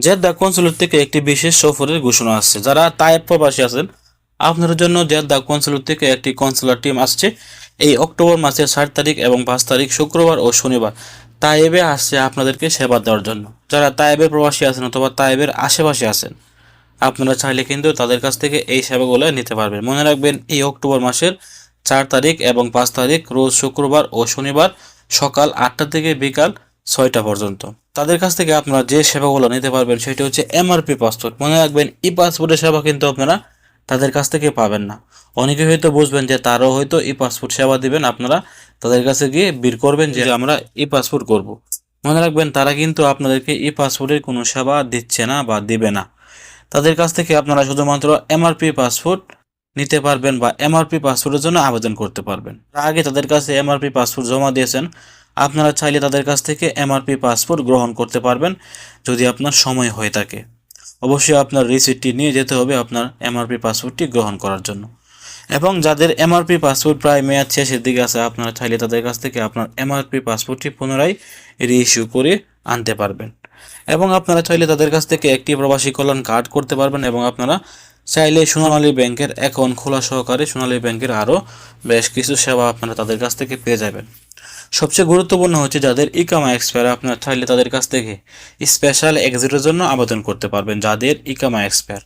Jeddah consulate থেকে একটি বিশেষ সফরের ঘোষণা আসছে। যারা তায়েব প্রবাসী আছেন আপনাদের জন্য জেদ্দা কনসুলেট থেকে একটি কনসুলার টিম আসছে এই অক্টোবর মাসের 7 তারিখ এবং 5 তারিখ শুক্রবার ও শনিবার তায়েবে আসছে আপনাদেরকে সেবা দেওয়ার জন্য। যারা তায়েবের প্রবাসী আছেন অথবা তায়েবের আশেপাশে আছেন আপনারা চাইলে কিন্তু তাদের কাছ থেকে এই সেবাগুলো নিতে পারবেন। মনে রাখবেন এই অক্টোবর মাসের 4 তারিখ এবং 5 তারিখ রোজ শুক্রবার ও শনিবার সকাল 8টা থেকে বিকাল 6টা পর্যন্ত তাদের কাছ থেকে আপনারা যে সেবাগুলো নিতে পারবেন সেটি হচ্ছে এমআরপি পাসপোর্ট। মনে রাখবেন ই পাসপোর্টের সেবা কিন্তু আপনারা তাদের কাছ থেকে পাবেন না। অনেকে হয়তো বুঝবেন যে তারাও হয়তো ই পাসপোর্ট সেবা দিবেন, আপনারা তাদের কাছে গিয়ে বের করবেন যে আমরা ই পাসপোর্ট করব। মনে রাখবেন তারা কিন্তু আপনাদেরকে ই পাসপোর্টের কোনো সেবা দিচ্ছে না বা দিবে না। তাদের কাছ থেকে আপনারা শুধুমাত্র এমআরপি পাসপোর্ট নিতে পারবেন বা এমআরপি পাসপোর্টের জন্য আবেদন করতে পারবেন। আগে তাদের কাছে এমআরপি পাসপোর্ট জমা দিয়েছেন, আপনারা চাইলে তাদের কাছ থেকে এমআরপি পাসপোর্ট গ্রহণ করতে পারবেন যদি আপনার সময় হয়ে থাকে। অবশ্যই আপনার রিসিপ্টটি নিয়ে যেতে হবে আপনার এমআরপি পাসপোর্টটি গ্রহণ করার জন্য। এবং যাদের এমআরপি পাসপোর্ট প্রায় মেয়াদ শেষের দিকে আছে আপনারা চাইলে তাদের কাছ থেকে আপনার এমআরপি পাসপোর্টটি পুনরায় রিইস্যু করে আনতে পারবেন। এবং আপনারা চাইলে তাদের কাছ থেকে একটি প্রবাসী কল্যাণ কার্ড করতে পারবেন এবং আপনারা চাইলে সোনালী ব্যাংকের অ্যাকাউন্ট খোলা সহকারে সোনালী ব্যাংকের আরও বেশ কিছু সেবা আপনারা তাদের কাছ থেকে পেয়ে যাবেন। সবচেয়ে গুরুত্বপূর্ণ হচ্ছে যাদের ইকামা এক্সপায়ার আপনারা চাইলে তাদের কাছ থেকে স্পেশাল এক্সিটের জন্য আবেদন করতে পারবেন যাদের ইকামা এক্সপায়ার।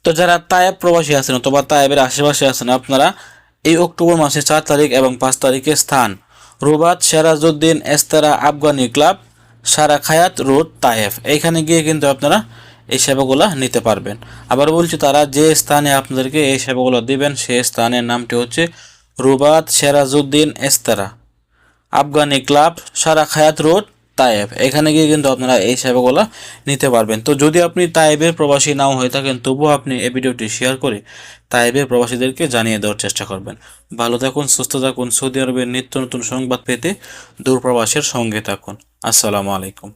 তো যারা তায়েব প্রবাসী আছেন অথবা তায়েবের আশেপাশে আছেন আপনারা এই অক্টোবর মাসের 4 তারিখ এবং 5 তারিখে স্থান রুবাত সেরাজউদ্দিন এস্তারা আফগানি ক্লাব সারা খায়াত রোড তায়েফ, এইখানে গিয়ে কিন্তু আপনারা এই সেবাগুলো নিতে পারবেন। আবার বলছি তারা যে স্থানে আপনাদেরকে এই সেবাগুলো দিবেন সেই স্থানের নামটি হচ্ছে রুবাত সেরাজউদ্দিন এস্তারা আফগানি ক্লাব সারা খায়াত রোড তায়েব, এখানে গিয়ে কিন্তু আপনারা এই সেবাগুলো নিতে পারবেন। তো যদি আপনি তায়েবের প্রবাসী নাও হয়ে থাকেন তবুও আপনি এই ভিডিওটি শেয়ার করে তায়েবের প্রবাসীদেরকে জানিয়ে দেওয়ার চেষ্টা করবেন। ভালো থাকুন, সুস্থ থাকুন। সৌদি আরবের নিত্য নতুন সংবাদ পেতে দূরপ্রবাসের সঙ্গে থাকুন। আসসালামু আলাইকুম।